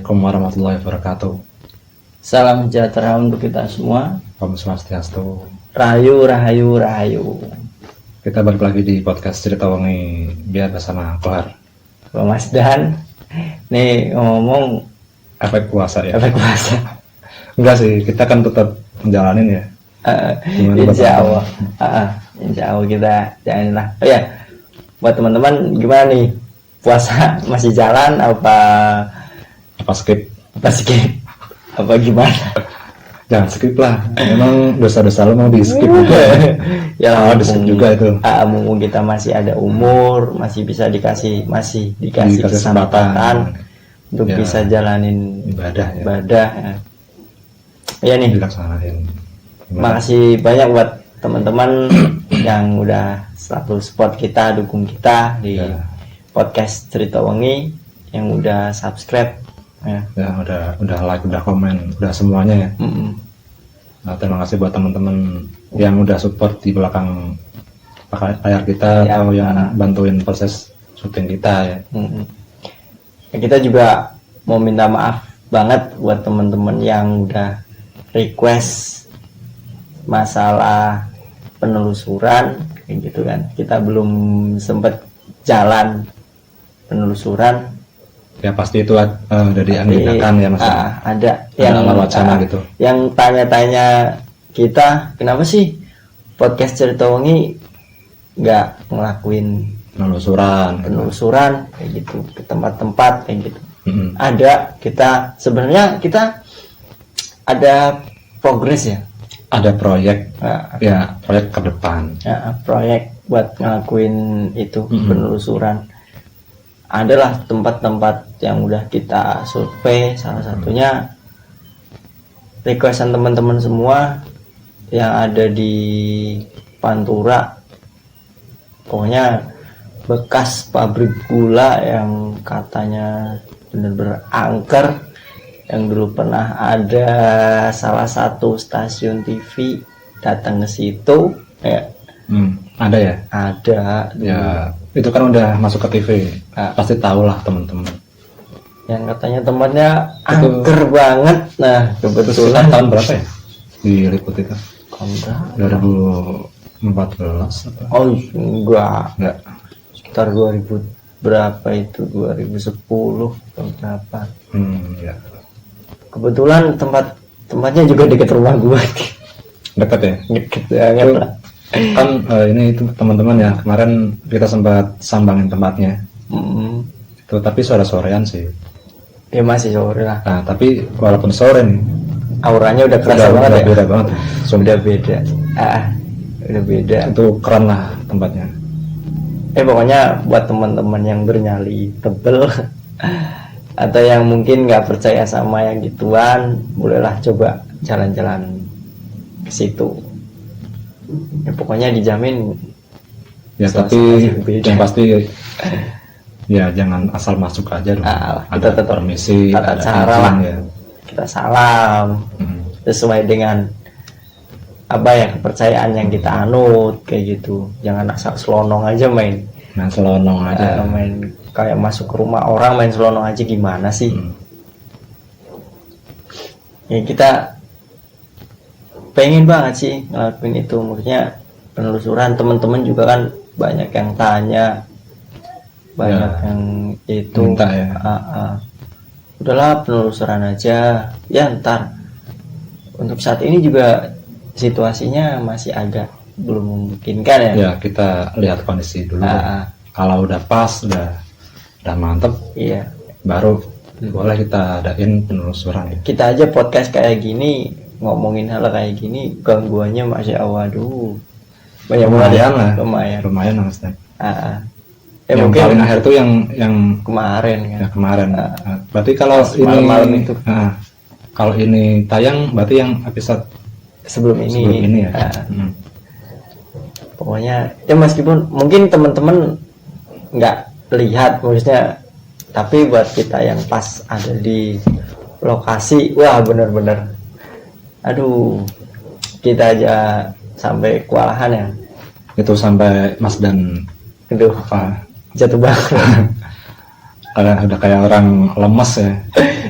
Assalamualaikum warahmatullahi wabarakatuh. Salam sejahtera untuk kita semua. Om Swastiastu. Rahayu, rahayu, rahayu. Kita balik lagi di podcast Cerita Wengi biar bersama Kohar. Mas Dan, nih ngomong Efek puasa ya? efek puasa. Enggak sih, kita kan tetap menjalanin ya. Insya Allah, insya Allah kita jalanin lah. Oh ya, buat teman-teman gimana nih? Puasa masih jalan apa Skip? skip? Apa gimana? Jangan skip lah. Memang dosa-dosa lo mau di skip juga. Ya di skip juga itu. Mumpung kita masih ada umur, masih dikasih kesempatan untuk ya, bisa jalanin ibadah. Ya. Ya nih. Dilaksanain. Makasih banyak buat teman-teman yang udah selalu support kita, dukung kita di podcast Cerita Wengi, yang udah subscribe ya udah like, udah komen, udah semuanya ya. Nah, terima kasih buat teman-teman yang udah support di belakang layar kita atau yang bantuin proses syuting kita ya. Kita juga mau minta maaf banget buat teman-teman yang udah request masalah penelusuran kayak gitu kan. Kita belum sempet jalan penelusuran. Ya pasti itu udah dianggarkan ya Mas. Ada yang wacana gitu. Yang tanya-tanya kita, kenapa sih podcast Cerita Wengi nggak ngelakuin penelusuran kayak gitu ke tempat-tempat kayak gitu. Ada, sebenarnya kita ada progres ya. Ada proyek, proyek ke depan. Proyek buat ngelakuin itu penelusuran. Adalah tempat-tempat yang udah kita survei, salah satunya requestan teman-teman semua yang ada di Pantura. Pokoknya bekas pabrik gula yang katanya bener-bener angker, yang dulu pernah ada salah satu stasiun TV datang ke situ ya. Ada ya? Ada. Ya, itu kan udah masuk ke TV. Pasti tahu lah teman-teman. Yang katanya tempatnya angker banget. Nah, kebetulan tahun berapa ya? Diliput itu? Tahun 2014 apa? Oh, enggak. Sekitar 2000 berapa itu? 2010 atau berapa? Ya. Kebetulan tempatnya juga dekat rumah gua. Dekat ya? Dekat banget lah. Kan ini itu teman-teman ya, kemarin kita sempat sambangin tempatnya. Itu tapi sore-sorean sih. Ya masih sore lah. Nah, tapi walaupun sore nih, auranya udah kerasa banget ya. Beda banget. Sudah beda. Udah beda. Itu keren lah tempatnya. Pokoknya buat teman-teman yang bernyali tebel atau yang mungkin nggak percaya sama yang gituan, bolehlah coba jalan-jalan ke situ. Ya pokoknya dijamin. Ya tapi yang pasti ya jangan asal masuk aja dong. Kita tetap permisi, tata cara lah. Ya. Kita salam sesuai dengan kepercayaan yang kita anut kayak gitu. Jangan asal selonong aja main. Main kayak masuk ke rumah orang main selonong aja, gimana sih? Ya kita pengen banget sih ngelakuin itu, maksudnya penelusuran. Teman-teman juga kan banyak yang tanya, banyak yang itu minta ya. Udahlah penelusuran aja ya, ntar. Untuk saat ini juga situasinya masih agak belum memungkinkan ya. Ya kita lihat kondisi dulu. Kalau udah pas, udah mantep, iya, baru boleh kita adain penelusuran. Kita aja podcast kayak gini, ngomongin hal kayak gini, gangguannya masya Allah, banyak lumayan lah. Lumayan Mas. Yang mungkin paling akhir tuh yang kemarin kan. Ya kemarin. Berarti kalau ini malam itu. Kalau ini tayang berarti yang episode sebelum ini ya. Pokoknya ya meskipun mungkin teman-teman nggak lihat maksudnya, tapi buat kita yang pas ada di lokasi, wah bener-bener kita aja sampai kewalahan ya. Itu sampai Mas Dan jatuh banget. Udah kayak orang lemes ya.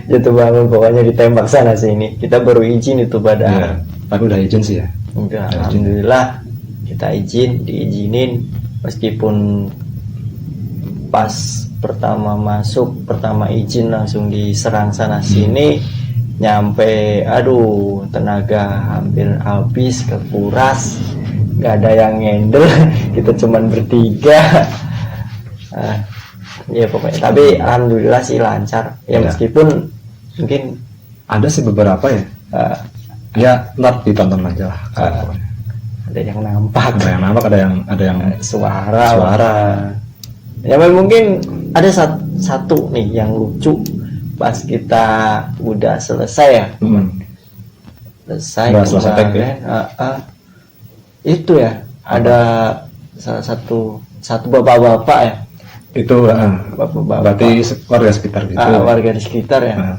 jatuh bangun pokoknya ditembak sana sini. Kita baru izin itu pada Iya, tapi udah izin sih ya. udah izin. alhamdulillah kita diizinin meskipun pas pertama izin langsung diserang sana sini, nyampe aduh tenaga hampir habis, kekuras, nggak ada yang handle. Kita cuman bertiga. Ya pokoknya tapi alhamdulillah sih lancar ya, Ya. meskipun mungkin Ada sih beberapa ya. Ya ntar ditonton aja lah. Pokoknya. ada yang nampak Ada yang nampak, ada yang suara. Ya mungkin ada satu nih yang lucu pas kita udah selesai ya. Selesai tag ya. Itu ya ada salah satu bapak-bapak ya. Itu Bapak-bapak. berarti warga sekitar gitu. Warga di sekitar ya. Nah,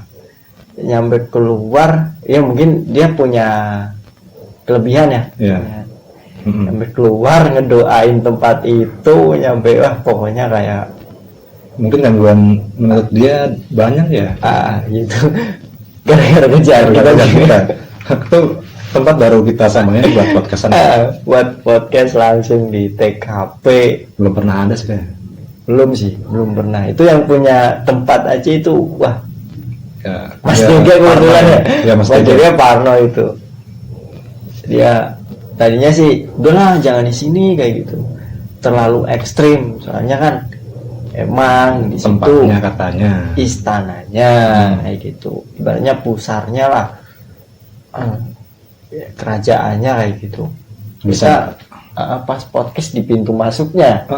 Nyampe keluar ya mungkin dia punya kelebihan ya. Iya. Nyampe keluar ngedoain tempat itu, nyampe wah pokoknya kayak mungkin gangguan menurut dia banyak ya. gitu. Gara-gara kerjaan kita kita. Itu tempat baru kita samain buat podcastan. buat podcast langsung di TKP. Belum pernah ada sih kayaknya. Belum pernah. Itu yang punya tempat aja itu wah Ya, Mas ya, Dega kebetulan ya. Ya Mas Mas Dega. Dega Parno itu. Dia tadinya sih udahlah jangan di sini kayak gitu. Terlalu ekstrim. Soalnya kan emang di situ Tempatnya katanya. istananya kayak gitu. Ibaratnya pusarnya lah. Kerajaannya kayak gitu. Bisa pas podcast di pintu masuknya.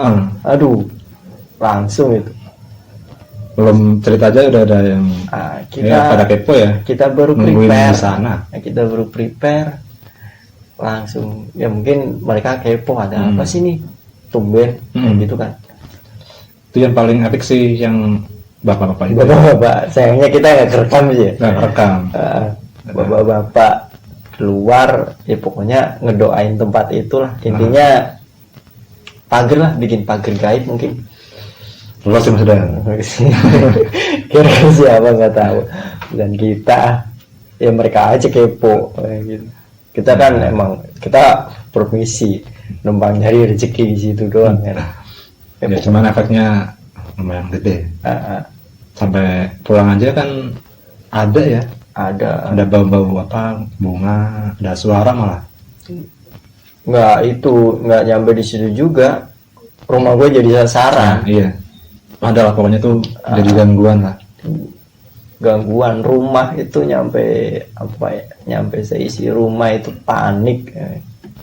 Aduh. Langsung itu. Belum cerita aja udah ada yang Kita pada kepo ya. kita baru Nungguin prepare di sana. kita baru prepare langsung ya mungkin mereka kepo ada apa sih nih tumben kayak gitu kan. Itu yang paling epic sih yang bapak-bapak itu. Bapak-bapak sayangnya kita nggak kerekam sih ya. Nggak rekam. Bapak-bapak keluar ya pokoknya ngedoain tempat itulah intinya. Pagar lah, bikin pagar gaib mungkin. Luas sih Mas Dan. Kira siapa nggak tahu, dan kita ya mereka aja kepo kayak gitu. Kita kan emang kita permisi numpang nyari rezeki di situ doang kan. Ya cuman efeknya lumayan gede. Sampai pulang aja kan ada ya. Ada bau-bau apa bunga, ada suara malah. Nggak nyampe di situ juga. Rumah gue jadi sasaran. Iya. Adalah pokoknya tuh jadi gangguan lah. Gangguan rumah itu nyampe apa ya? Nyampe seisi rumah itu panik.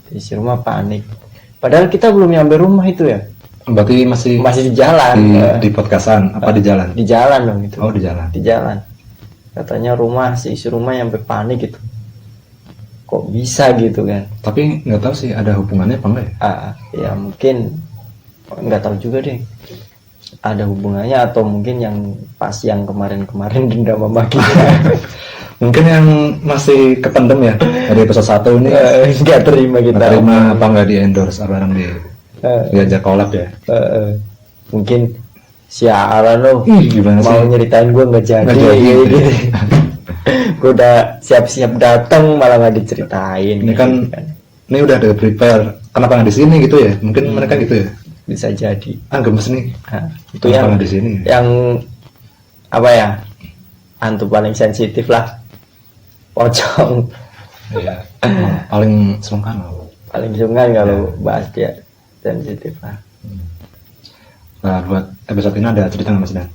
Seisi rumah panik. Padahal kita belum nyampe rumah itu ya. Berarti masih di jalan. di podcastan apa di jalan? Di jalan dong itu. Oh di jalan. Di jalan. Katanya seisi rumah nyampe panik gitu. Kok bisa gitu kan? Tapi nggak tahu sih ada hubungannya apa enggak ya? Ya mungkin nggak tahu juga deh. Ada hubungannya atau mungkin yang pas yang kemarin-kemarin dendam sama kita. Mungkin yang masih kependem ya dari episode 1 ini nggak terima kita. nggak terima apa nggak di endorse apa yang diajak collab ya. Mungkin siaran lo Gimana mau sih? nyeritain gue nggak jadi, gitu. Gue udah siap-siap datang malah nggak diceritain. Ini kan gitu ini udah ada prepare, kenapa nggak di sini gitu ya? Mungkin mereka gitu ya. bisa jadi. Gemes nih. Itu Kenapa yang nggak di sini? yang apa ya, hantu paling sensitif lah, pocong. Iya. Paling sungkan loh. Paling sungkan kalau bahas dia, sensitif lah. Nah buat episode ini ada cerita nggak Mas Dan?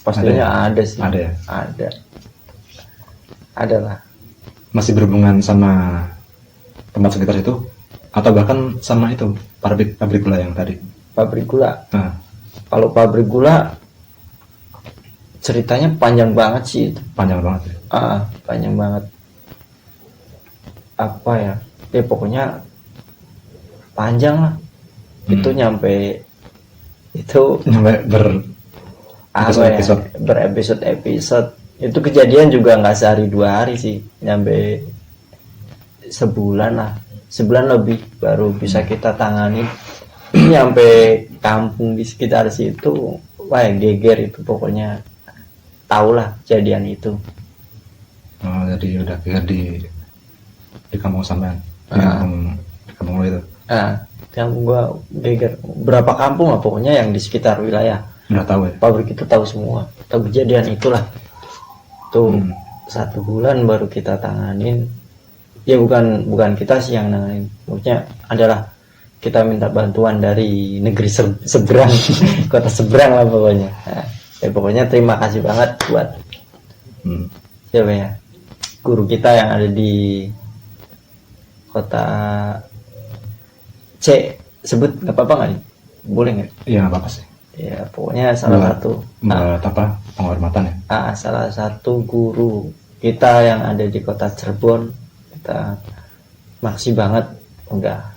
Pastinya ada sih. Ada ya. Ada lah. Masih berhubungan sama tempat sekitar itu atau bahkan sama itu pabrik gula yang tadi? Pabrik gula. Nah, Kalau pabrik gula ceritanya panjang banget sih itu. panjang banget ya. Panjang banget. Apa ya? Ya pokoknya panjang lah. Itu nyampe itu Sampai episode. Berepisode-episode. Itu kejadian juga nggak sehari 2 hari sih, nyampe sebulan lah, sebulan lebih baru bisa kita tangani. Nyampe kampung di sekitar situ, wah geger itu pokoknya. tahu lah kejadian itu. Oh, jadi udah geger di kampung sampean, di kampung lo itu. Kampung gua geger berapa kampung lah pokoknya yang di sekitar wilayah. Udah tahu ya. Pabrik itu tahu semua, tahu kejadian itulah. Tuh 1 bulan baru kita tanganin. Ya bukan kita sih yang nanganin, maksudnya adalah kita minta bantuan dari negeri seberang, kota seberang lah pokoknya. Nah, ya pokoknya terima kasih banget buat siapa ya, guru kita yang ada di kota C, sebut nggak apa-apa nggak nih? Boleh nggak? Iya nggak apa-apa sih. Ya pokoknya salah satu apa penghormatan ya. Salah satu guru kita yang ada di kota Cirebon, kita makasih banget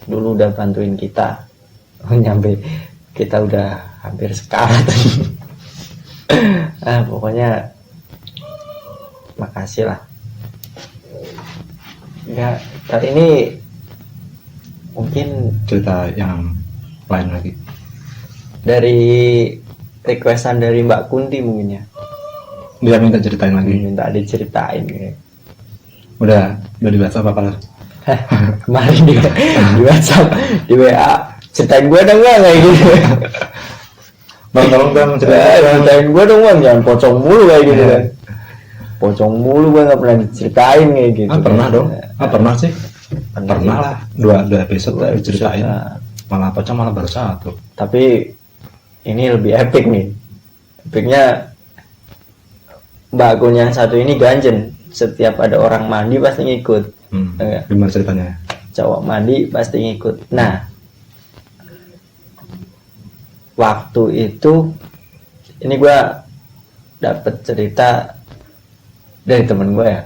dulu udah bantuin kita nyampe kita udah hampir sekarat. Pokoknya makasih lah ya. Kali ini mungkin cerita yang lain lagi dari requestan dari Mbak Kunti mungkin ya, dia minta ceritain lagi, minta diceritain ya. udah di WhatsApp apa lah. Kemarin di WhatsApp, di WA, ceritain gue dong bang kayak gitu. Bang tolong dong ceritain gue dong bang, jangan pocong mulu kayak gitu kan. Pocong mulu gue nggak pernah diceritain kayak gitu. Pernah dong. Pernah sih. Pernah lah. Dua episode lah diceritain. Malah pocong malah baru 1. Tapi ini lebih epic nih. Epicnya Mbak Gun yang satu ini ganjen. Setiap ada orang mandi pasti ngikut. Gimana ceritanya? Cowok mandi pasti ngikut. Nah, waktu itu ini gue dapet cerita dari temen gue ya.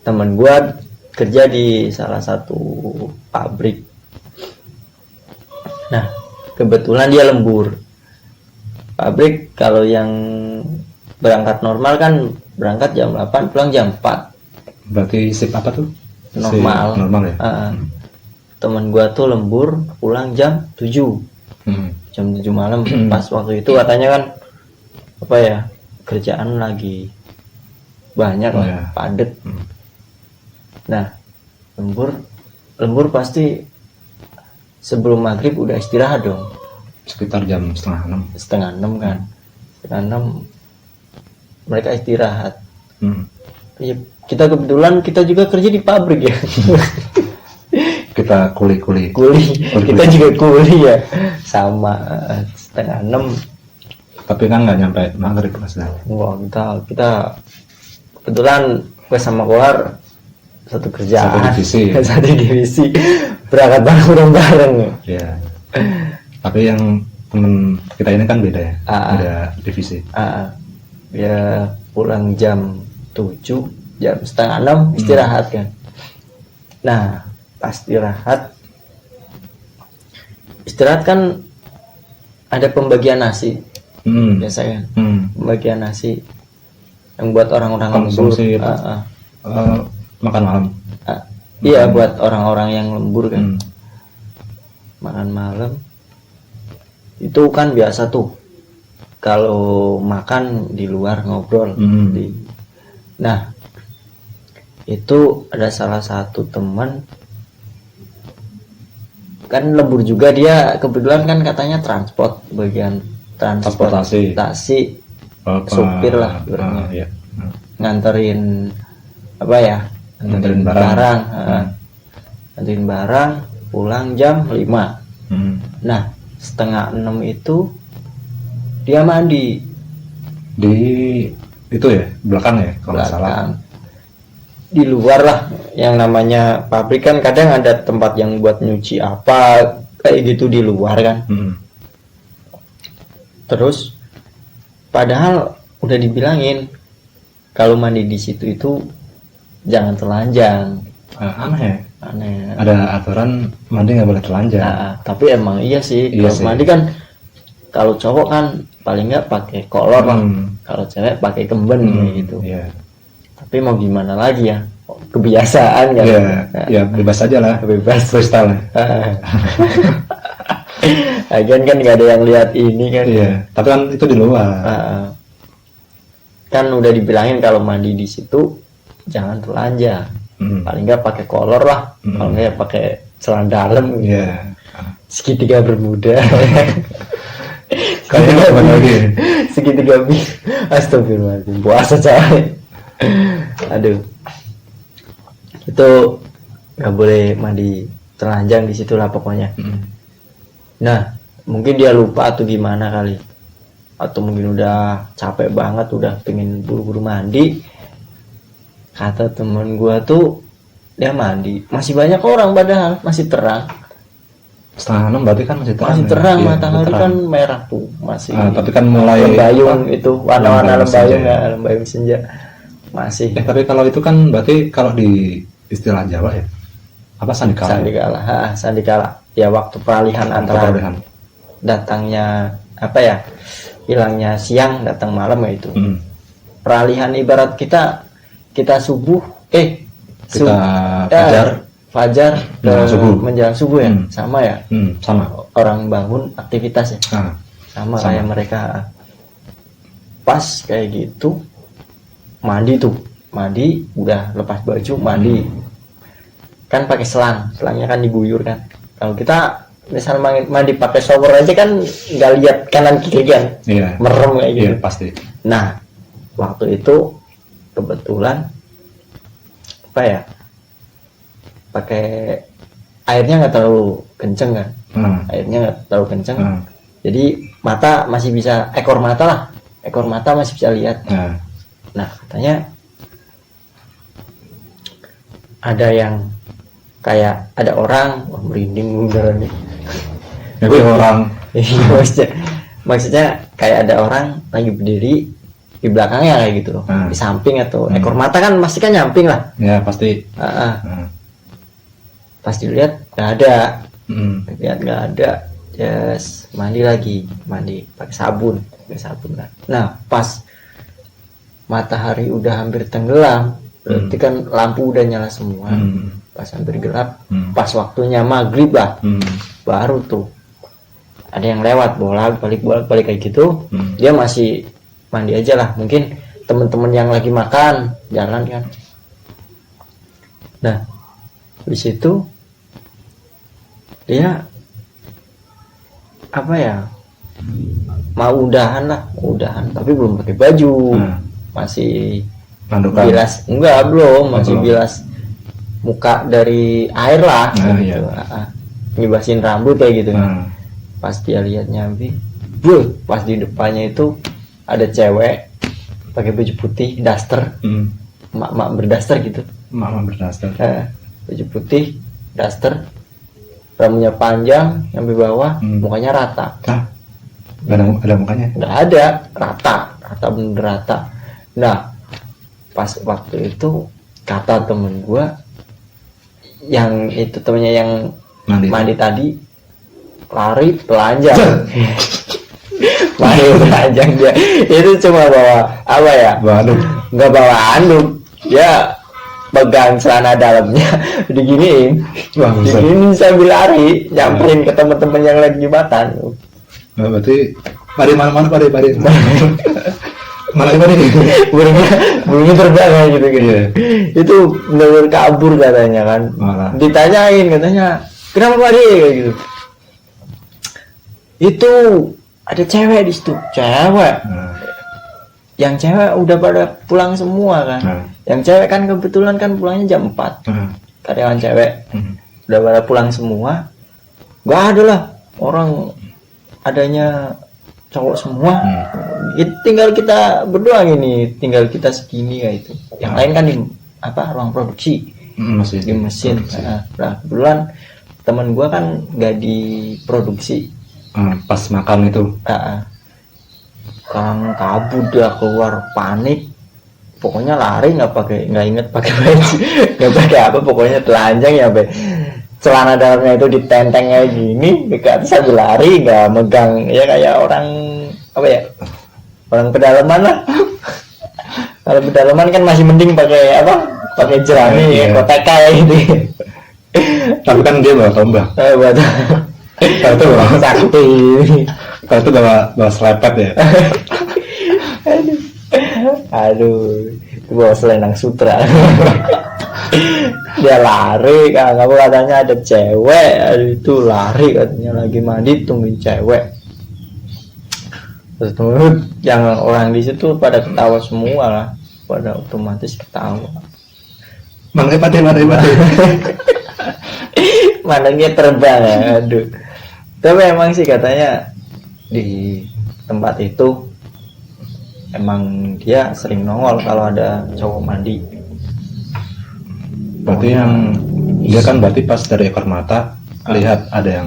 Temen gue kerja di salah satu pabrik. Nah, kebetulan dia lembur. Pabrik kalau yang berangkat normal kan berangkat jam 8, pulang jam 4. Berarti shift apa tuh? Normal. Normal ya? Temen gua tuh lembur pulang jam 7. Jam 7 malam. Pas waktu itu katanya kan apa ya, kerjaan lagi banyak lah, ya. Padet. Nah, lembur pasti sebelum maghrib udah istirahat dong. Sekitar jam setengah 6 kan. Setengah 6 mereka istirahat. Ya, kita kebetulan kita juga kerja di pabrik ya. Kita kuli. Kita juga kuli ya. Sama setengah 6. Tapi kan nggak nyampe maghrib maksudnya. Wah, kita kebetulan gue sama Kohar satu kerjaan. Satu divisi. Berangkat bareng. Iya. Tapi yang temen kita ini kan beda ya. Beda divisi. Ya pulang jam 7, jam setengah 6 istirahat kan. Nah, pas istirahat kan ada pembagian nasi. Biasanya pembagian nasi yang buat orang-orang lembur. Makan malam. Iya, buat orang-orang yang lembur kan. Makan malam itu kan biasa tuh kalau makan di luar ngobrol. Nah, itu ada salah satu teman kan lembur juga, dia kebetulan kan katanya bagian transportasi supir lah iya. Nganterin apa ya, nganterin barang. Nganterin barang pulang jam 5. Nah, setengah 6 itu dia mandi di itu ya, belakang ya kalau nggak salah. Di luar lah, yang namanya pabrik kan kadang ada tempat yang buat nyuci apa kayak gitu di luar kan. Terus padahal udah dibilangin kalau mandi di situ itu jangan telanjang. Aneh. Ada aturan mandi nggak boleh telanjang. Tapi emang iya sih. Kalau mandi kan, kalau cowok kan paling nggak pakai kolor lah. Kalau cewek pakai kemben gitu. Tapi mau gimana lagi ya, kebiasaan kan. Ya bebas aja lah, bebas freestyle. Lagian kan nggak ada yang lihat ini kan. Tapi kan itu di luar. kan udah dibilangin kalau mandi di situ jangan telanjang, paling nggak pakai kolor lah, kalau nggak ya pakai celana dalam gitu. Segitiga bermuda. Kayaknya apa lagi? Segitiga astagfirullahaladzim, puasa coy. Aduh, itu nggak boleh mandi telanjang di situ lah pokoknya. Nah, mungkin dia lupa atau gimana kali, atau mungkin udah capek banget, udah pengen buru-buru mandi. Kata temen gua tuh dia mandi, masih banyak orang padahal masih terang. 5:30 berarti kan masih terang. Masih terang, ya? matahari Terang. kan merah tuh masih. Tapi kan mulai lembayung itu warna-warna lembayung senja. ya, lembayung senja masih. Tapi kalau itu kan berarti kalau di istilah Jawa ya apa sandikala? Sandikala. Ya waktu peralihan antara datangnya apa ya, hilangnya siang datang malam ya itu. Peralihan ibarat kita subuh fajar menjelang subuh ya, sama ya, sama orang bangun aktivitas ya, sama kayak mereka. Pas kayak gitu mandi udah lepas baju mandi, kan pakai selangnya kan diguyur kan. Kalau kita misal mandi pakai shower aja kan nggak lihat kanan kiri kan, merem kayak gitu. Pasti. Nah waktu itu kebetulan apa ya, pakai airnya nggak terlalu kenceng kan, airnya nggak terlalu kenceng, jadi mata masih bisa, ekor mata masih bisa lihat. Nah katanya ada yang kayak ada orang, merinding beneran nih. Jadi orang maksudnya kayak ada orang lagi berdiri di belakangnya kayak gitu loh, di samping atau ekor mata kan pasti kan nyamping lah. Ya pasti. Pas dilihat nggak ada, nggak ada, yes, mandi pakai sabun kan. Nah pas matahari udah hampir tenggelam, berarti kan lampu udah nyala semua. Pas hampir gelap, pas waktunya maghrib lah, baru tuh ada yang lewat bolak balik kayak gitu. Dia masih mandi aja lah, mungkin temen-temen yang lagi makan jalan kan. Nah di situ dia apa ya, mau udahan tapi belum pakai baju, masih bilas, masih bilas muka dari air lah gitu. Ngibasin rambut kayak gitu kan. Pas dia lihat nyambi, pas di depannya itu ada cewek pakai baju putih, daster, mak berdaster gitu, baju putih, daster, rambutnya panjang sampai bawah, mukanya rata. Ada mukanya? Nggak ada, rata bener rata. Nah pas waktu itu kata temen gua yang itu, temennya yang mandi tadi, lari telanjang. Mandi telanjang dia itu cuma bawa apa ya, nggak bawa anduk, dia pegang celana dalamnya diginiin sambil lari nyamperin ke teman-teman yang lagi jembatan. Berarti pari mana burungnya terbang kayak gitu. Itu benar-benar kabur katanya kan. Ditanyain katanya kenapa pari kayak gitu. Itu ada cewek di situ, yang cewek udah pada pulang semua kan. Yang cewek kan kebetulan kan pulangnya jam 4. Karyawan cewek udah pada pulang semua. Gak ada lah orang, adanya cowok semua. Tinggal kita berdua gini, tinggal kita segini kayak itu. Yang lain kan di ruang produksi, di mesin. Nah kebetulan teman gua kan nggak diproduksi. Pas makan itu. Orang kabur, dia keluar panik, pokoknya lari, nggak inget pakai baju, nggak pakai apa, pokoknya telanjang ya, celana dalamnya itu ditenteng kayak gini ke atas sambil lari, nggak megang ya, kayak orang apa ya, orang pedalaman lah. Kalau pedalaman kan masih mending pakai pakai jerami, kotak kayak gitu. Tapi kan dia bawa tombak. Kalau itu bawa sakti. Kalau itu bawa selepet ya. Aduh, itu bawa selendang sutra. Dia lari, kamu katanya ada cewek. Aduh, itu lari katanya lagi mandi tungguin cewek. Terus yang orang di situ pada ketawa semua lah, pada otomatis ketawa. Mati. Manangnya terbang ya, aduh. Tapi emang sih katanya di tempat itu emang dia sering nongol kalau ada cowok mandi. Berarti yang dia kan berarti pas dari ekor mata lihat ada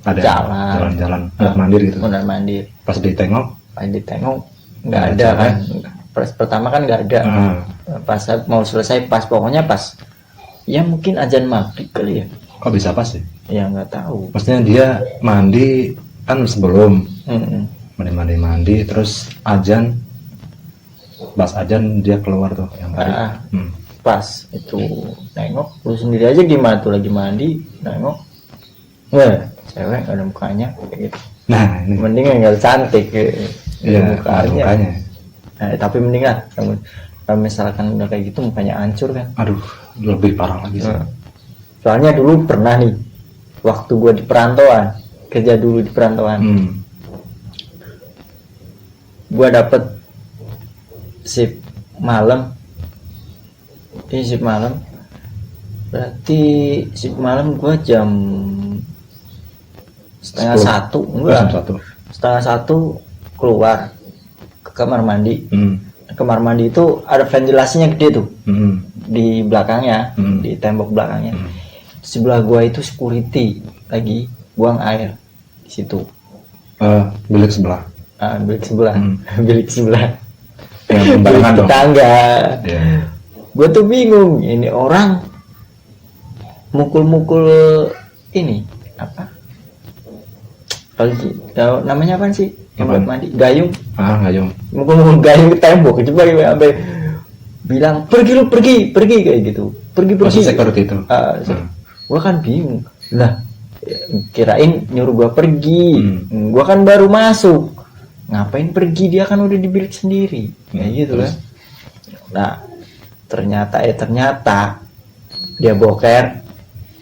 jalan-jalan mondar-mandir gitu. Mondar-mandir. Pas ditengok nggak ada kan. Pertama kan nggak ada. Pas mau selesai pokoknya pas. Ya mungkin azan maghrib kali ya. Kok bisa pas sih? Ya nggak tahu. Maksudnya dia mandi kan sebelum mandi terus azan, pas azan dia keluar tuh yang tadi. Pas itu nengok lu sendiri aja gimana tuh lagi mandi nengok, cewek nggak ada mukanya kayak gitu. Nah ini mending nggak cantik iya mukanya. Nah, tapi mending lah kalau misalkan udah kayak gitu mukanya hancur kan. Aduh lebih parah lagi sih. Soalnya dulu pernah nih waktu gua di perantauan, kerja dulu di perantauan, gua dapet shift malam. Ini shift malam, berarti shift malam gua jam setengah 1, enggak, setengah 1 keluar ke kamar mandi. Kamar mandi itu ada ventilasinya gede tuh, di belakangnya, di tembok belakangnya. Sebelah gua itu security lagi buang air di situ. Bilik sebelah. Bilik sebelah. Yang barengan dong. Tangga. Yeah. Gue tuh bingung, ini orang mukul-mukul ini apa? Kalau namanya apa sih? Yang buat mandi, gayung. Gayung. Mukul-mukul gayung ke tembok, coba sampai bilang pergi kayak gitu. Pergi. Security itu. Gue kan bingung. Lah, kirain nyuruh gue pergi. Gue kan baru masuk. Ngapain pergi, dia kan udah di bilik sendiri. Kayak gitu kan. Nah, ternyata dia boker,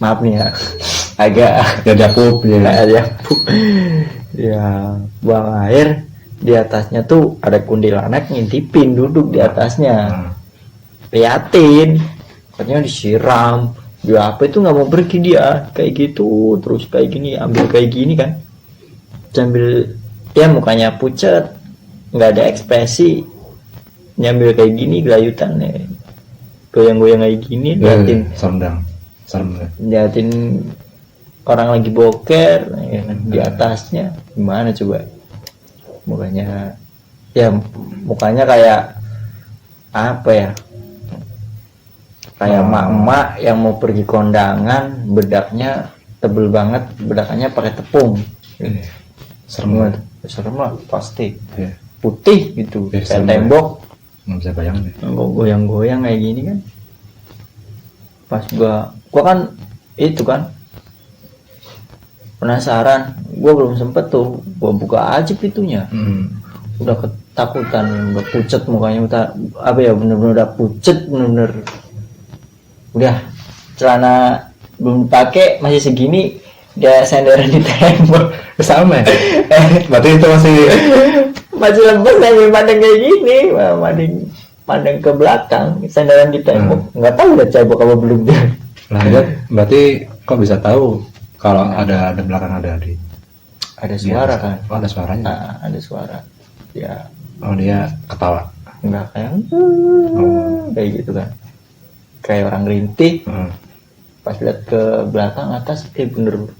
maaf nih ya, agak ya buang air di atasnya tuh ada kuntilanak ngintipin duduk di atasnya, liatin, katanya disiram, dia apa itu nggak mau pergi dia kayak gitu terus kayak gini, ambil kayak gini kan, sambil ya mukanya pucat, nggak ada ekspresi, nyambil kayak gini gelayutan nih. Goyang-goyang kayak gini, liatin serem liatin orang lagi boker ya, di atasnya gimana coba mukanya kayak apa ya, kayak emak-emak yang mau pergi kondangan, bedaknya tebel banget, bedakannya pakai tepung. Serem lah pasti. Putih gitu kayak tembok. Nggak bisa bayangin goyang-goyang kayak gini kan. Pas gua kan itu kan penasaran, gua belum sempet tuh gua buka aja pintunya. Udah ketakutan, udah pucet mukanya, bener-bener udah pucet, bener-bener udah celana belum dipakai masih segini, dia senderan di tembok sama ya? Berarti itu masih lemes sambil pandang kayak gini, pandang ke belakang, sandaran di tembok. Nggak tahu udah cebok apa belum dia. Nah, berarti kok bisa tahu kalau ada belakang ada suara kan? Oh, ada suaranya. Ada suara. Ya. Oh, dia ketawa. Enggak kayak kayak gitu kan. Kayak orang rintih. Pas lihat ke belakang atas, bener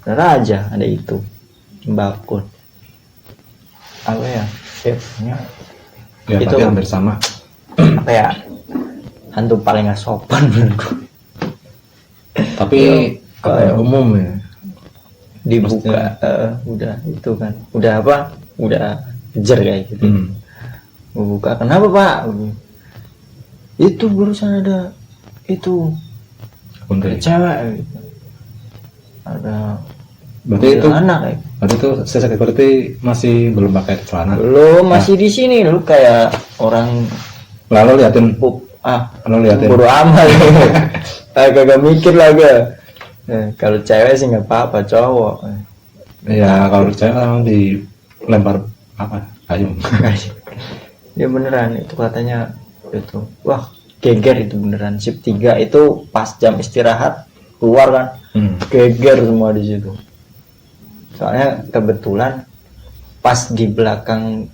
aja ada itu. Mbakun. Apa ya, chefnya ya, itu hampir sama. Apa ya, hantu paling gak sopan menurutku. Tapi umum ya dibuka udah itu kan, udah kejar kayak gitu. Buka, kenapa pak? Itu barusan ada itu cewek gitu. Ada berarti itu anak Waktu itu security masih belum pakai celana. Lu masih di sini lu kayak orang Lalu liatin lu liatin. buru amal. Kagak mikir lah gue. Kalau cewek sih nggak apa-apa, cowok. Ya kalau cewek kan dilempar apa? Kayu. Ya beneran itu katanya itu. Wah, geger itu beneran. Shift 3 itu pas jam istirahat keluar kan. Geger semua di situ. Soalnya kebetulan pas di belakang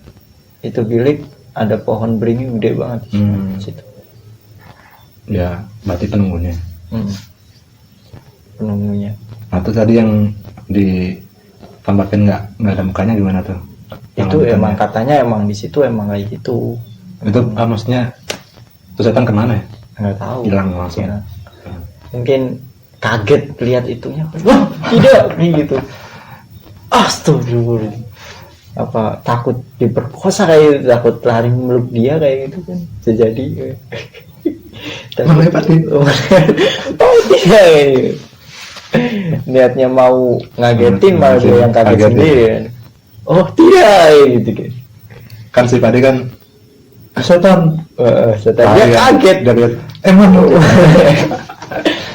itu bilik ada pohon beringin gede banget di situ. Ya, berarti penunggunya. Penunggunya. Nah, itu tadi yang ditampakin nggak ada mukanya gimana tuh? Itu emang katanya emang di situ emang kayak gitu. Itu maksudnya tuh setan kemana ya? Nggak tahu. Hilang langsung. Ya. Mungkin kaget lihat itunya. Wah, tidak nih gitu. Astagfirullah. Apa takut diperkosa kayak gitu, takut lari meluk dia kayak gitu kan. Jadi Mana Pak? oh tidak ini. Niatnya mau ngagetin malah dia yang kaget sendiri kan. Oh tidak gitu kan. Kan si Padi kan setan. Setan dia kaget. Dia lihat mana?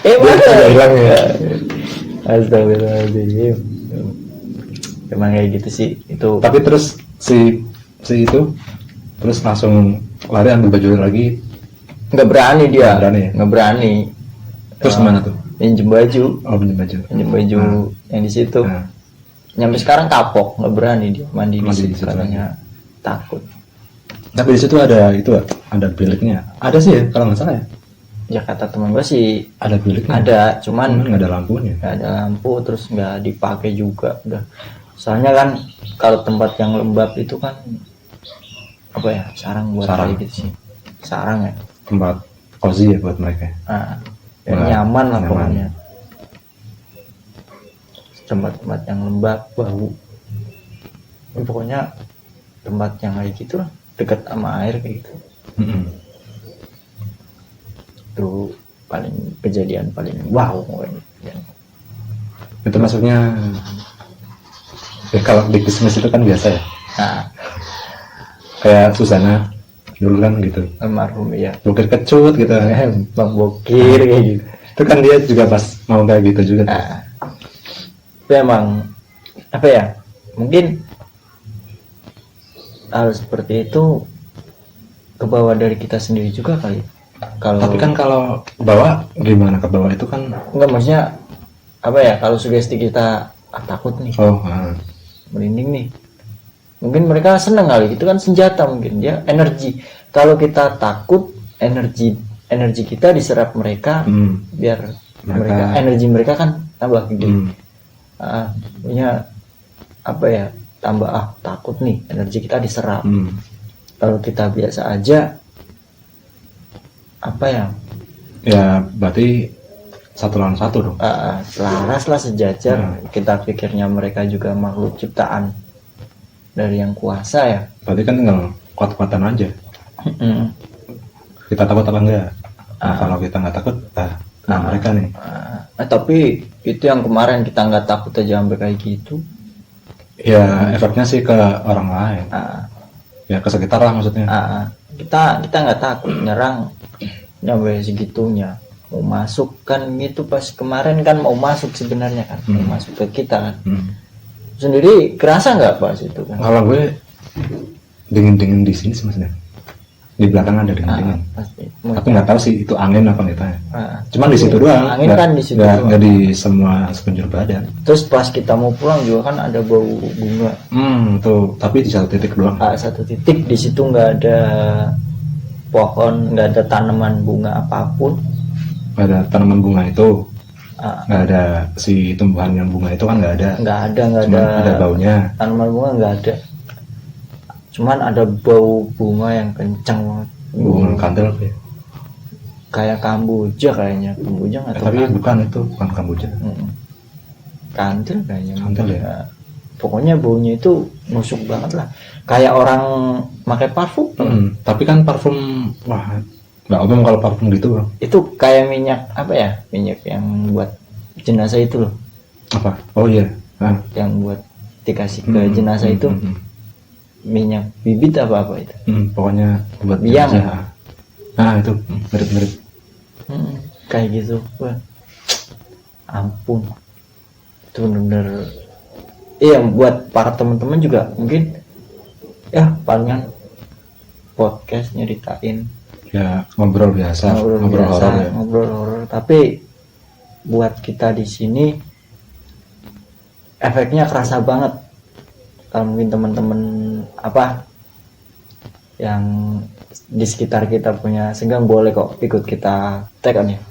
Mana hilang ya. Astagfirullahaladzim. Emang kayak gitu sih itu. Tapi terus si itu terus langsung lari ambil baju lagi. Nggak berani dia. Nggak berani. Terus gimana tuh? Pinjem baju. Oh, pinjem baju. Pinjem baju yang di situ. Nyampe sekarang kapok, nggak berani dia mandi di situ katanya takut. Tapi di situ ada biliknya. Ada sih ya kalau nggak salah ya. Ya kata teman gue sih ada biliknya. Ada, cuman nggak ada lampunya. Nggak ada lampu, terus nggak dipakai juga. Udah. Soalnya kan kalau tempat yang lembab itu kan apa ya, sarang buat kayak gitu sih. Sarang ya. Tempat cozy ya buat mereka. Nyaman lah pokoknya. Tempat-tempat yang lembab, bau. Pokoknya tempat yang kayak gitu lah, dekat sama air kayak gitu. Itu paling kejadian paling wow pokoknya. Itu maksudnya ya kalau di bisnis itu kan biasa ya. Kayak Susana dulu kan gitu. Almarhum ya. Bokir kecut gitu. Bang Bokir kayak gitu. Itu kan dia juga pas mau kayak gitu juga. Itu emang apa ya? Mungkin hal seperti itu kebawa dari kita sendiri juga kali. Tapi kan kalau bawa gimana ke bawah itu kan enggak, maksudnya apa ya, kalau sugesti kita takut nih, merinding nih, mungkin mereka seneng kali, itu kan senjata, mungkin dia energi. Kalau kita takut, energi kita diserap mereka, biar mereka energi mereka kan tambah gede. Punya apa ya, tambah takut nih, energi kita diserap. Kalau kita biasa aja, apa ya berarti satu lawan satu dong. Selaras lah, sejajar. Kita pikirnya mereka juga makhluk ciptaan dari yang kuasa ya. Berarti kan tinggal kuat-kuatan aja. Kita takut apa enggak? Kalau kita nggak takut, mereka nih. Tapi itu yang kemarin kita nggak takut aja sampai kayak gitu. Ya efeknya sih ke orang lain. Ya ke sekitar lah maksudnya. Kita nggak takut nyerang nyampe segitunya. Mau masuk kan gitu, pas kemarin kan mau masuk sebenarnya kan, mau masuk ke kita kan. Sendiri kerasa nggak pas itu kan? Kalau gue dingin di sini maksudnya, di belakang ada dingin. Tapi nggak tahu sih itu angin apa enggak. Cuman di situ doang. Angin kan di situ. Nggak di semua sekujur badan. Terus pas kita mau pulang juga kan ada bau bunga. Tuh, tapi di satu titik doang. Satu titik, di situ nggak ada pohon, nggak ada tanaman bunga apapun. Nggak ada tanaman bunga itu. Nggak ada si tumbuhan yang bunga itu kan nggak ada. Nggak ada. Ada baunya. Tanaman bunga nggak ada. Cuman ada bau bunga yang kencang banget. Bunga kantil apa ya? Kayak kamboja kayaknya. Kamboja nggak tahu. Tapi bukan itu, bukan kamboja. Kantil kayaknya. Kantil ya. Pokoknya baunya itu nusuk banget lah. Kayak orang pakai parfum. Tapi kan parfum, nggak umum kalau parfum gitu bang. Itu kayak minyak apa ya? Minyak yang buat jenazah itu loh. Apa? Oh iya. Yang buat dikasih ke jenazah itu minyak bibit apa itu pokoknya buat biang jenazah. Nah itu mirip-mirip kayak gitu. Wah, ampun, itu bener-bener iya buat para teman-teman juga mungkin ya palingan podcast nyeritain ya, ngobrol biasa, ngobrol horor ya. ngobrol horor, tapi buat kita di sini efeknya kerasa banget. Kalau mungkin teman-teman apa yang di sekitar kita punya senggang, boleh kok ikut kita tag on ya.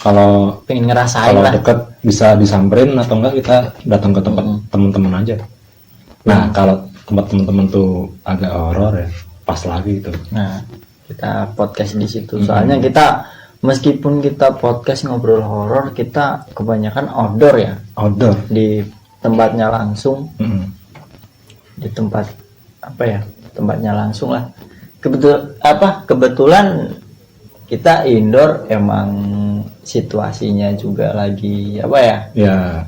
Kalau pengen ngerasain kalau lah, deket bisa disamperin atau enggak kita datang ke tempat teman-teman aja. Nah kalau tempat teman-teman tuh agak horor ya, pas lagi itu. Nah kita podcast di situ. Soalnya kita meskipun kita podcast ngobrol horor, kita kebanyakan outdoor ya, Outdoor. di tempatnya langsung, di tempat apa ya, tempatnya langsung lah. Kebetulan kita indoor, emang situasinya juga lagi apa ya? Ya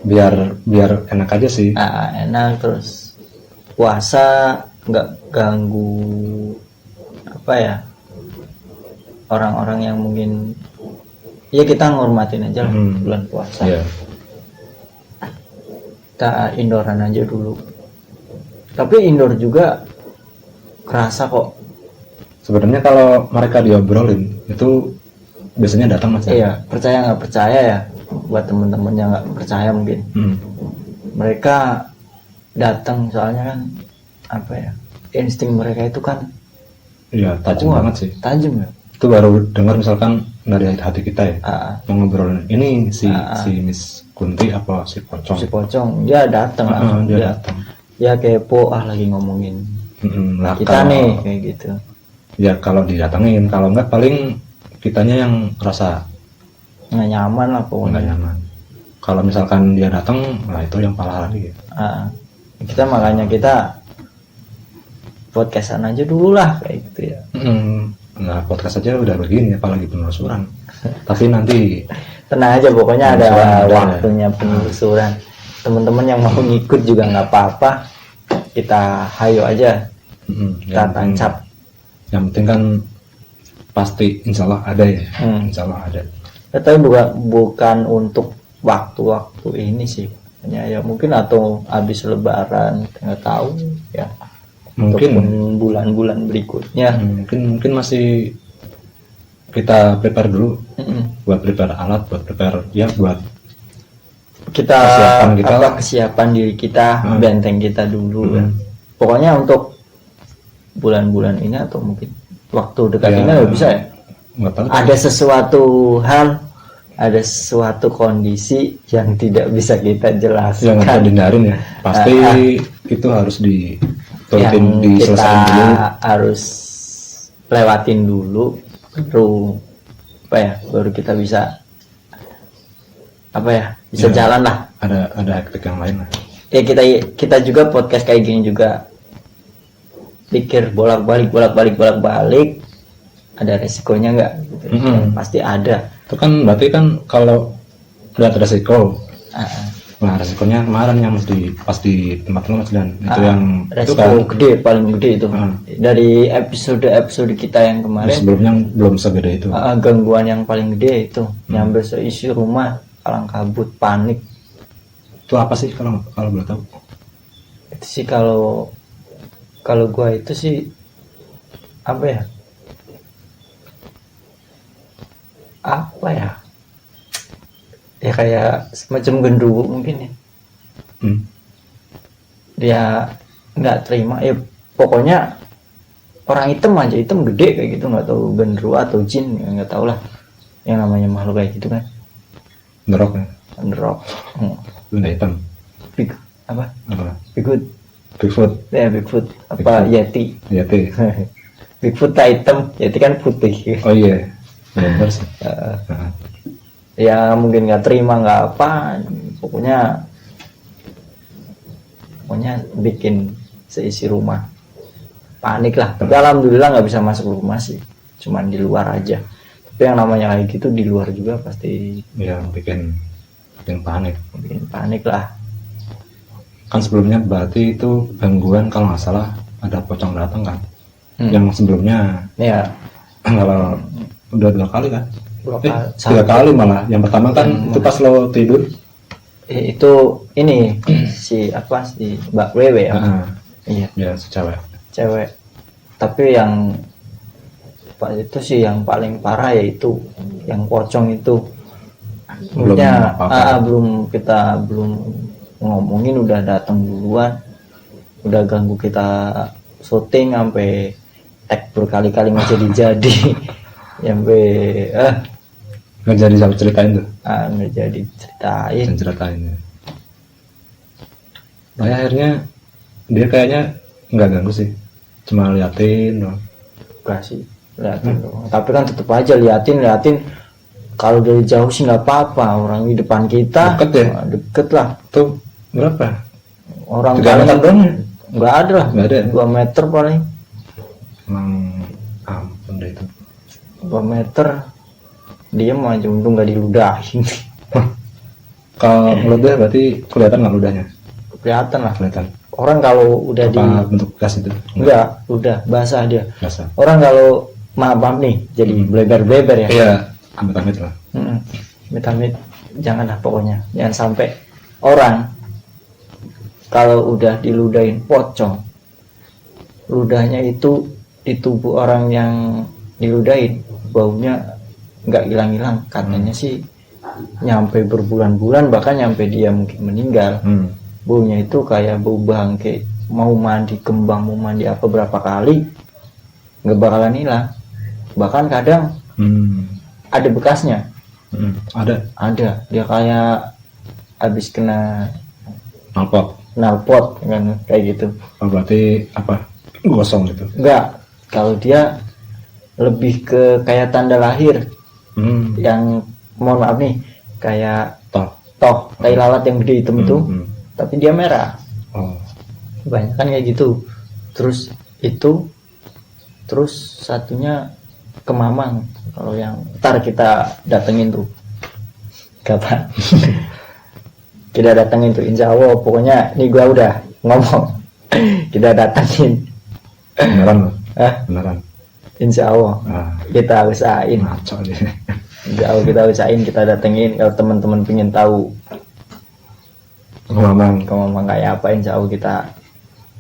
biar enak aja sih. Enak, terus puasa nggak ganggu apa ya, orang-orang yang mungkin ya kita ngormatin aja lah bulan puasa. Kita indooran aja dulu, tapi indoor juga kerasa kok. Sebenarnya kalau mereka diobrolin itu biasanya datang Mas. Iya, percaya nggak percaya ya, buat temen-temen yang nggak percaya mungkin mereka datang, soalnya kan apa ya, insting mereka itu kan iya tajam banget sih. Tajam ya. Itu baru dengar misalkan dari hati kita ya, ngobrolin ini si Miss Kunti apa si Pocong. Dia datang langsung, dia datang. Ya kepo, lagi ngomongin kita kalau, nih kayak gitu. Ya kalau didatengin, kalau enggak paling kitanya yang rasa nggak nyaman lah pokoknya. Nggak nyaman. Kalau misalkan dia datang, nah itu yang parah lagi ya. Kita makanya kita podcastan aja dulu lah kayak gitu ya. Nah podcast aja udah begini, apalagi penelusuran. Tapi nanti tenang aja, pokoknya ada waktunya penelusuran. Teman-teman yang mau ngikut juga nggak apa-apa, kita hayo aja, kita tancap. Yang penting kan pasti insya Allah ada ya. Insya Allah ada. Tapi bukan untuk waktu-waktu ini sih, hanya ya mungkin atau habis lebaran, nggak tahu ya, mungkin bulan-bulan berikutnya. Mungkin masih kita prepare dulu, buat prepare alat, buat prepare ya, buat kita kesiapan diri kita, benteng kita dulu ya. Pokoknya untuk bulan-bulan ini atau mungkin waktu dekat ini nggak bisa ya. Ada sesuatu hal, ada suatu kondisi yang tidak bisa kita jelaskan. Yang kita hindarin ya. Pasti itu harus diturutin, diselesaikan dulu. Harus lewatin dulu, baru kita bisa bisa jalan lah. Ada hektik yang lain lah. Ya kita juga podcast kayak gini juga pikir bolak-balik, ada resikonya nggak? Pasti ada. Itu kan berarti kan kalau lihat resiko, nah resikonya kemarin yang pas di tempat lu Mas Dan, itu yang resiko itu kan gede, paling gede itu. Dari episode kita yang kemarin. Sebelumnya belum segede itu. Gangguan yang paling gede itu, nyampe seisi rumah kalang kabut, panik. Itu apa sih kalau boleh tahu? Itu sih kalau gua itu sih apa ya? Ya kayak semacam genderuwo mungkin ya. Dia nggak terima ya, pokoknya orang hitam gede kayak gitu, nggak tahu genderuwo atau jin, nggak tahu lah yang namanya makhluk kayak gitu kan. Ngerok ya? Ngerok. Benda hitam. Bigfoot. Ya Bigfoot. Yeti. Bigfoot tak hitam, Yeti kan putih. Oh iya. Benar sih. Ya mungkin nggak terima, nggak apa, pokoknya bikin seisi rumah panik lah. Tapi alhamdulillah nggak bisa masuk rumah sih, cuman di luar aja. Tapi yang namanya kayak gitu di luar juga pasti ya bikin panik lah. kan sebelumnya berarti itu gangguan kalau nggak salah ada pocong datang kan. Yang sebelumnya Ya, kalau udah 2 kali kan. berapa 3 kali malah. Yang pertama kan itu pas lo tidur. itu ini si Mbak Wewe ya. Iya, Ya si cewek. tapi yang itu sih yang paling parah yaitu yang pocong itu. Maksudnya kita belum ngomongin udah datang duluan, udah ganggu kita syuting sampai tag berkali-kali nggak jadi sampai Nggak jadi sampai ceritain tuh. nggak jadi Ceritain ya. Nah akhirnya dia kayaknya nggak ganggu sih, cuma liatin doang. Enggak sih, liatin doang. Tapi kan tetep aja liatin. Kalau dari jauh sih nggak apa-apa, orang di depan kita Deket ya? Deket lah. Tuh berapa? Orang 3 meter doang ya? nggak ada lah, Nggak ada ya? 2 meter paling. Emang ampun deh itu. 2 meter diem aja, untung nggak diludahin. Kalau ngeludah berarti kelihatan nggak ludahnya? Kelihatan lah. Kelihatan. Orang kalau udah Apa bentuk gas itu? enggak, udah basah dia. Basah. Orang kalau maaf nih jadi bleber-bleber ya. Iya, amit-amit lah. Amit-amit janganlah pokoknya, jangan sampai orang kalau udah diludahin pocong, ludahnya itu di tubuh orang yang diludahin baunya nggak hilang-hilang, katanya sih nyampe berbulan-bulan, bahkan nyampe dia mungkin meninggal. Baunya itu kayak bau bangke, mau mandi kembang, mau mandi apa berapa kali nggak bakalan hilang, bahkan kadang ada bekasnya. Ada dia kayak habis kena nalpot kan, kayak gitu. Berarti apa, gosong gitu? Enggak, kalau dia lebih ke kayak tanda lahir. Yang mohon maaf nih, kayak toh tai lalat yang gede hitam itu, tapi dia merah. Banyak kan kayak gitu. Terus satunya kemamang. Kalau yang ntar kita datengin tuh kapan? Kita datengin tuh, insya Allah. Pokoknya ini gua udah ngomong kita datengin. Beneran? Beneran. Insya Allah kita usahain. Insya Allah kita usahain, kita datengin. Kalau teman-teman pengen tahu kemamang kayak apa, insya Allah kita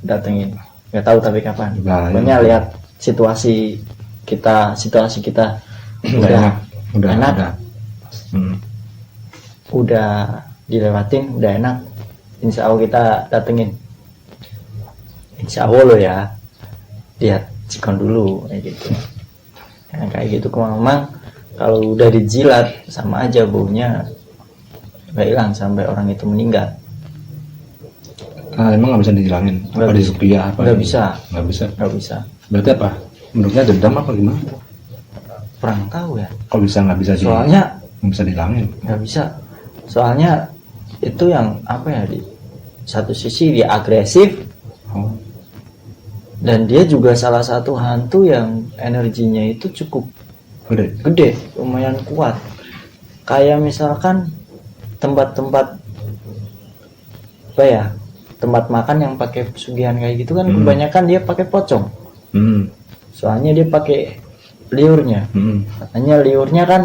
datengin. Nggak tahu tapi kapan. Pokoknya lihat situasi kita udah enak. Udah dilewatin, udah enak, insya Allah kita datengin. Insya Allah lo ya, lihat cikon dulu kayak gitu. Kayak gitu kemang, kalau udah dijilat sama aja baunya nggak hilang sampai orang itu meninggal. Emang nggak bisa dihilangin? Apa di rupiah? Nggak bisa. Berarti apa? Bentuknya dendam apa gimana? Kurang tahu ya. Kok bisa nggak bisa? Soalnya nggak bisa dihilangin. Nggak bisa. Soalnya itu yang apa ya, di satu sisi dia agresif. Dan dia juga salah satu hantu yang energinya itu cukup gede, lumayan kuat. Kayak misalkan tempat-tempat apa ya, tempat makan yang pakai pesugihan kayak gitu kan, kebanyakan dia pakai pocong. Soalnya dia pakai liurnya. Katanya liurnya kan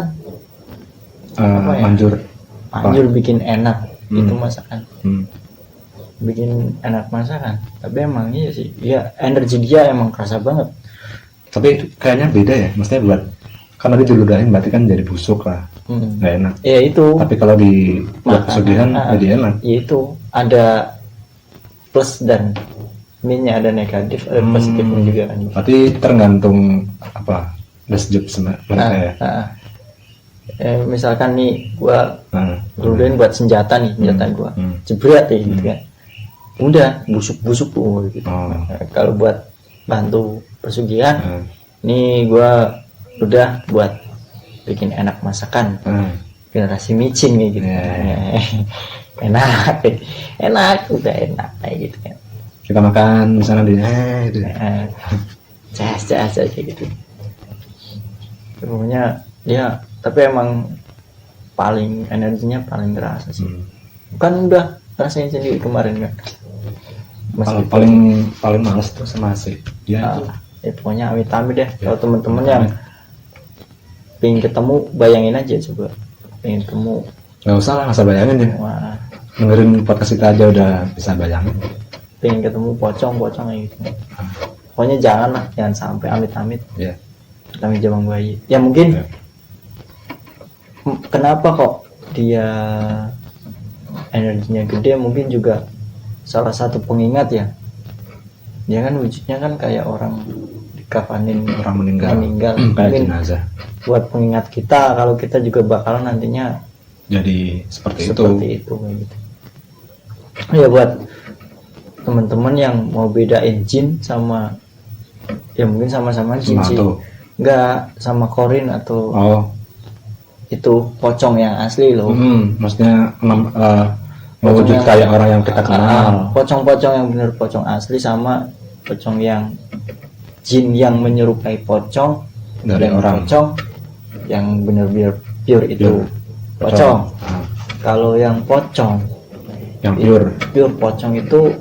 manjur bikin enak itu masakan. Bikin enak masakan. Tapi emang iya sih, ya energi dia emang kerasa banget. Tapi kayaknya beda ya, maksudnya buat karena dia diludahin berarti kan jadi busuk lah, nggak enak. Iya itu. Tapi kalau di pesugihan jadi enak. Iya itu, ada plus dan minusnya, ada negatif, ada positifnya juga kan. Berarti tergantung apa, desjub sebenarnya ya. Misalkan nih gua ludahin buat senjata nih, senjata gua jebret ya gitu kan. Udah busuk-busuk tuh gitu. Kalau buat bantu pesugihan, nih gua udah buat bikin enak masakan, generasi micin kayak gitu. enak udah enak kayak gitu kan. Kita makan misalnya di itu cas kayak gitu. Pokoknya dia, tapi emang paling energinya paling terasa sih. Kan udah rasain sendiri kemarin kan. Kalau paling males tuh sama AC. Ya itu. Pokoknya amit-amit deh. Kalau teman-teman yang pengen ketemu, bayangin aja coba. Pengen ketemu. Nggak usah lah, nggak usah bayangin ya. Wah, Dengerin podcast kita aja udah bisa bayangin. pengen ketemu pocong kayak gitu. Pokoknya jangan sampai amit-amit. Iya. Kami Jabang Bayi. Ya mungkin kenapa kok dia energinya gede, mungkin juga salah satu pengingat ya. Dia kan wujudnya kan kayak orang dikafanin, Orang meninggal. Kayak Mungkin jenazah. buat pengingat kita kalau kita juga bakalan nantinya Jadi seperti itu. kayak gitu. Ya buat teman-teman yang mau bedain jin sama, ya mungkin sama-sama jin sih. Enggak, sama korin atau itu pocong yang asli loh. Maksudnya mewujud kayak orang yang kita kenal. Pocong-pocong yang benar pocong asli sama pocong yang jin yang menyerupai pocong Dari orang. Pocong yang benar-benar pure itu pocong. Kalau yang pocong yang pure pocong itu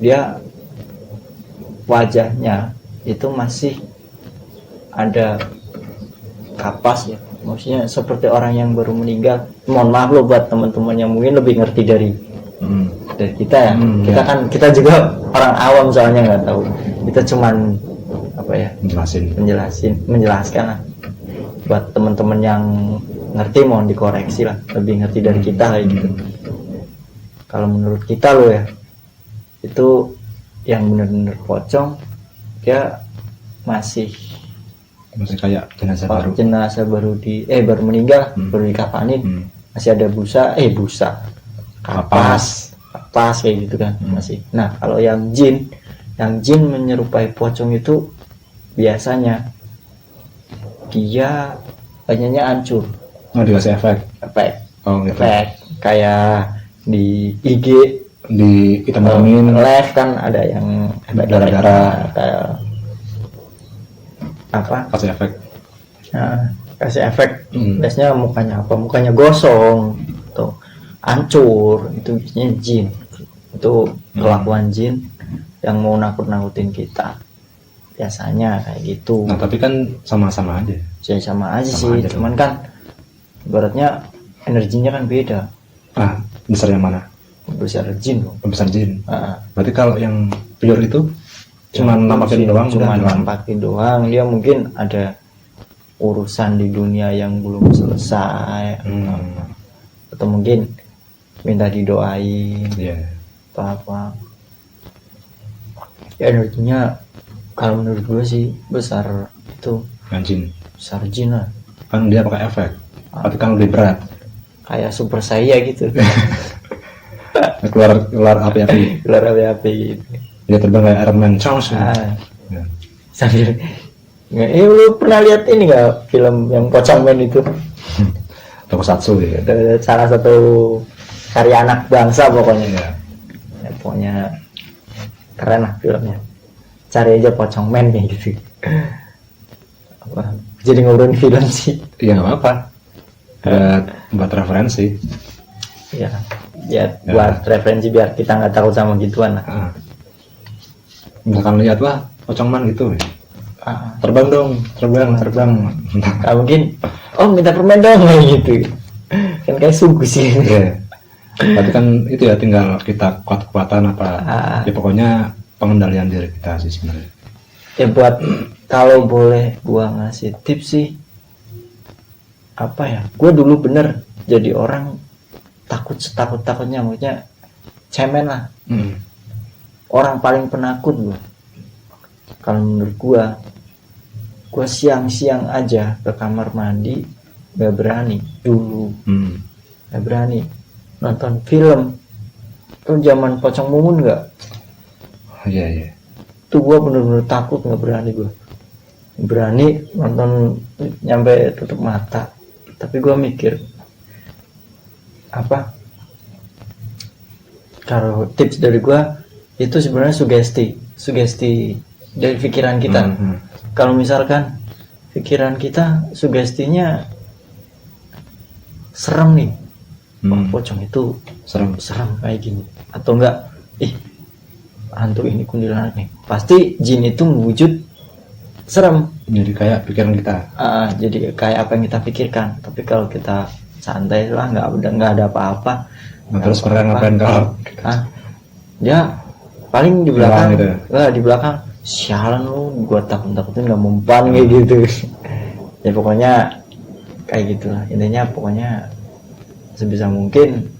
dia wajahnya itu masih ada kapas ya, maksudnya seperti orang yang baru meninggal. Mohon maaf loh buat teman-teman yang mungkin lebih ngerti dari kita ya. Kita juga orang awam soalnya nggak tahu. Kita cuman menjelaskan lah. Buat teman-teman yang ngerti mohon dikoreksi lah, lebih ngerti dari kita kayak gitu. Kalau menurut kita loh ya, itu yang benar-benar pocong dia masih kayak jenazah baru baru meninggal, baru dikafanin, masih ada busa kapas kayak gitu kan masih. Nah kalau yang jin menyerupai pocong itu biasanya dia banyaknya hancur. Dikasih efek gitu. Kayak di IG di hitam-hitamin live kan ada yang darah kayak kasih efek. Biasanya mukanya gosong tuh, hancur. Itu biasanya jin. Itu kelakuan jin yang mau nakut-nakutin kita biasanya kayak gitu. Nah tapi kan sama-sama aja sih. Cuman kan ibaratnya energinya kan beda. Besar yang mana? Besar jin. Berarti kalau yang pure itu cuma nampakin doang, dia mungkin ada urusan di dunia yang belum selesai, atau mungkin minta didoain, apa ya. Energinya kalau menurut gue sih besar itu besar jin lah. Kan dia pakai efek, tapi kan lebih berat, kayak super saya gitu. keluar api-api gitu. Dia terbang kayak Iron Man. Sambil lu pernah lihat ini nggak film yang Pocong Man itu? Tokusatsu ya. Salah satu karya anak bangsa pokoknya. Pokoknya keren lah filmnya. Cari aja Pocong Man kayak gitu. Jadi ngobrolin film sih. Iya nggak apa-apa. Buat referensi. Ya buat referensi biar kita nggak takut sama gituan lah. Misalkan lihat Pocong Man gitu, terbang dong, terbang. Nggak mungkin, minta permen dong kayak gitu. Kan kayak sungguh sih. Tapi kan itu ya tinggal kita kuat-kuatan apa. Ya pokoknya pengendalian diri kita sih sebenarnya. Ya buat kalau boleh gua ngasih tips sih, gua dulu bener jadi orang takutnya, maksudnya cemen lah. Orang paling penakut gua. Kalau menurut gua siang-siang aja ke kamar mandi gak berani dulu. Gak berani nonton film. Tuh zaman Pocong Mumun gak? Iya. Tuh gua bener-bener takut, gak berani gua. Berani nonton nyampe tutup mata. Tapi gua mikir kalau tips dari gua itu sebenarnya sugesti dari pikiran kita. Kalau misalkan pikiran kita sugestinya serem nih, wah, pocong itu serem. kayak gini, atau enggak hantu ini kuntilanak nih, pasti jin itu wujud serem. Jadi kayak pikiran kita. Jadi kayak apa yang kita pikirkan. Tapi kalau kita santai lah, nggak ada apa-apa. Nah, terus mereka ngapain kalau ya paling di belakang gitu. Di belakang, sialan lu, gua takutin nggak mempan kayak gitu. Ya pokoknya kayak gitulah intinya. Pokoknya sebisa mungkin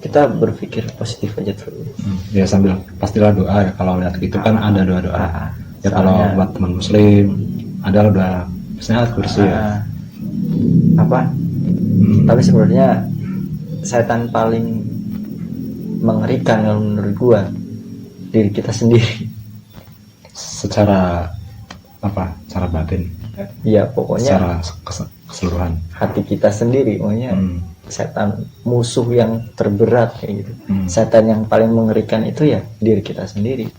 kita berpikir positif aja terus. Ya sambil pastilah doa ya, kalau lihat gitu kan ada doa-doa. Ya kalau buat teman muslim ada doa misalnya kursi ya. Tapi sebenarnya setan paling mengerikan kalau menurut gua diri kita sendiri. Secara cara batin. Ya pokoknya secara keseluruhan hati kita sendiri, pokoknya setan musuh yang terberat kayak gitu. Setan yang paling mengerikan itu ya diri kita sendiri.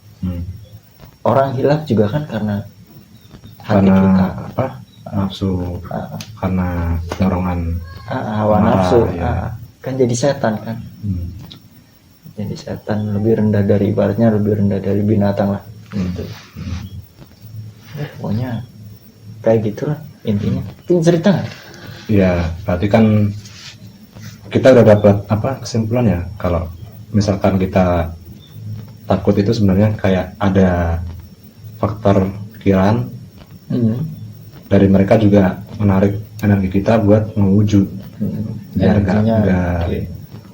Orang hilaf juga kan karena hati kita nafsu, karena dorongan hawa nafsu, kan jadi setan kan. Jadi setan lebih rendah dari, ibaratnya lebih rendah dari binatang lah gitu. Pokoknya kayak gitulah intinya. Punya cerita nggak? Ya berarti kan kita udah dapat kesimpulan ya, kalau misalkan kita takut itu sebenarnya kayak ada faktor pikiran dari mereka juga menarik energi kita buat mewujud. Biar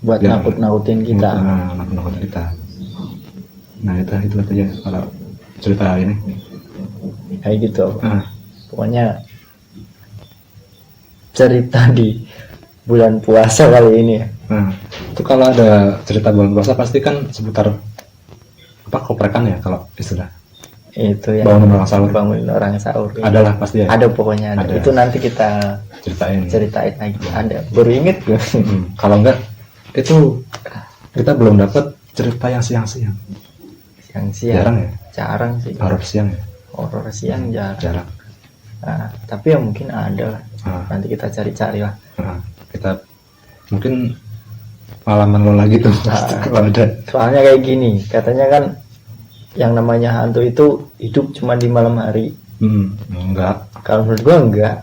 buat nakut-nakutin kita. Nakut-nakutin kita. Nah itu aja kalau cerita ini. Kayak gitu. Pokoknya cerita di bulan puasa kali ini ya. Itu kalau ada cerita bulan puasa pasti kan seputar koprekan ya kalau istilah. Itu ya. Bangun orang sahur. Adalah pasti ya. Ada pokoknya ada. Itu nanti kita ceritain lagi. Ada. Baru inget gue. Kalau enggak itu kita belum dapat cerita yang siang-siang. Jarang ya? Jarang sih. Horor siang ya? Horor siang jarang. Tapi ya mungkin ada lah. Nanti kita cari-cari lah. Kita mungkin pengalaman lo lagi tuh. Kalau ada. Soalnya kayak gini, katanya kan yang namanya hantu itu hidup cuma di malam hari. Enggak. Kalau menurut gua enggak.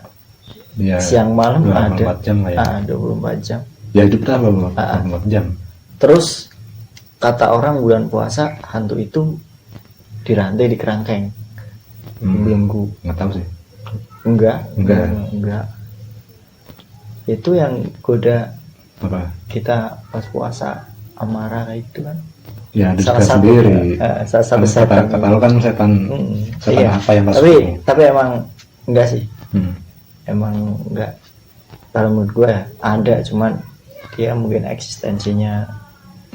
Ya, siang malam 24 ada. Jam lah ya. 24 jam. Ya hidup dah 24 jam. Terus kata orang bulan puasa hantu itu dirantai di kerangkeng. Belenggu. Nggak tahu sih. Enggak. Itu yang goda kita pas puasa, amarah kayak itu kan. Ya salah satu sendiri. Salah satu setan. Kata lu kan setan iya. Apa yang tapi emang enggak sih. Emang enggak. Kalau menurut gue ada, cuman dia mungkin eksistensinya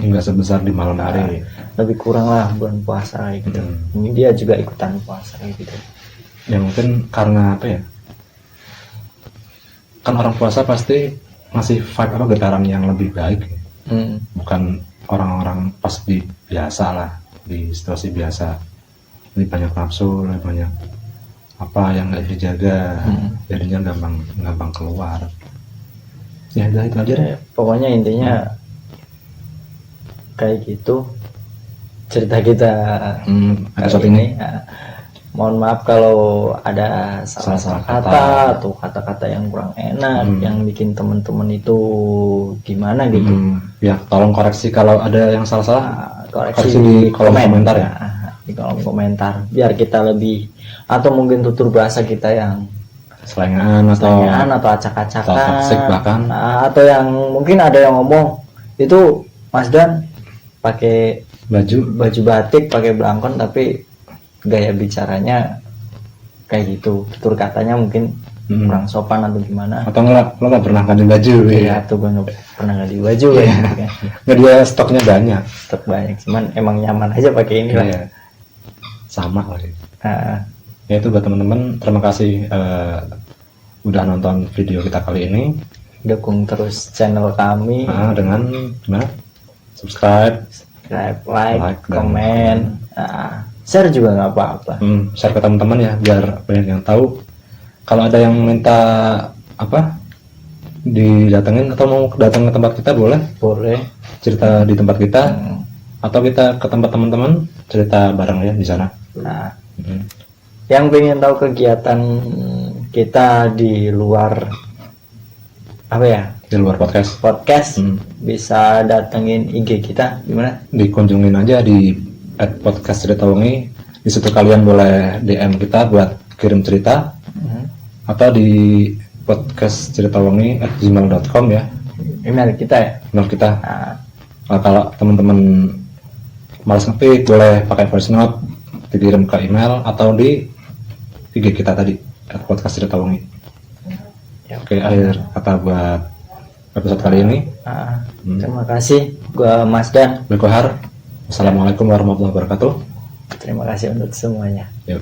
enggak sebesar di malam hari. Lebih kurang lah bulan puasa kayak gitu. Ini dia juga ikutan puasa kayak gitu. Ya mungkin karena apa ya? Kan orang puasa pasti masih vibe getaran yang lebih baik. Bukan orang-orang pas di biasa lah, di situasi biasa. Lebih banyak nafsu, lebih banyak yang nggak dijaga, jadinya gampang keluar. Ya udah itu aja deh. Pokoknya intinya kayak gitu cerita kita kali ini. Mohon maaf kalau ada salah kata atau kata-kata yang kurang enak, yang bikin teman-teman itu gimana gitu. Ya tolong koreksi kalau ada yang salah-salah, koreksi di kolom komentar ya. Di kolom komentar biar kita lebih, atau mungkin tutur bahasa kita yang selengean atau acak-acakan bahkan atau yang mungkin ada yang ngomong itu Mas Dan pakai baju batik, pakai belangkon, tapi gaya bicaranya kayak gitu, tutur katanya mungkin kurang sopan atau gimana, atau lo nggak pernah ganti baju. Iya tuh gue nggak pernah ganti baju ya. Nggak, dia stoknya banyak, cuman emang nyaman aja pakai ini lah. Sama lagi. Ya itu buat teman-teman, terima kasih udah nonton video kita kali ini. Dukung terus channel kami dengan subscribe, like, komen, share juga nggak apa-apa. Share ke teman-teman ya, biar banyak yang tahu. Kalau ada yang minta didatengin atau mau datang ke tempat kita boleh Boleh. cerita di tempat kita, atau kita ke tempat teman-teman cerita bareng ya di sana. Nah, yang pengen tahu kegiatan kita di luar apa ya, Di luar podcast, bisa datengin IG kita gimana? dikunjungin aja di @podcastceritawengi. Di situ kalian boleh DM kita buat kirim cerita, atau di podcastceritawengi@gmail.com ya, Email kita ya. email kita. Nah, Kalau teman-teman malas ngetik, boleh pakai voice note, dikirim ke email atau di IG kita tadi @podcastceritawengi. ya. Oke, akhir kata buat episode kali ini. Terima kasih, gua Mas Dan. Bekohar. Assalamualaikum warahmatullahi wabarakatuh. Terima kasih untuk semuanya. Yuk.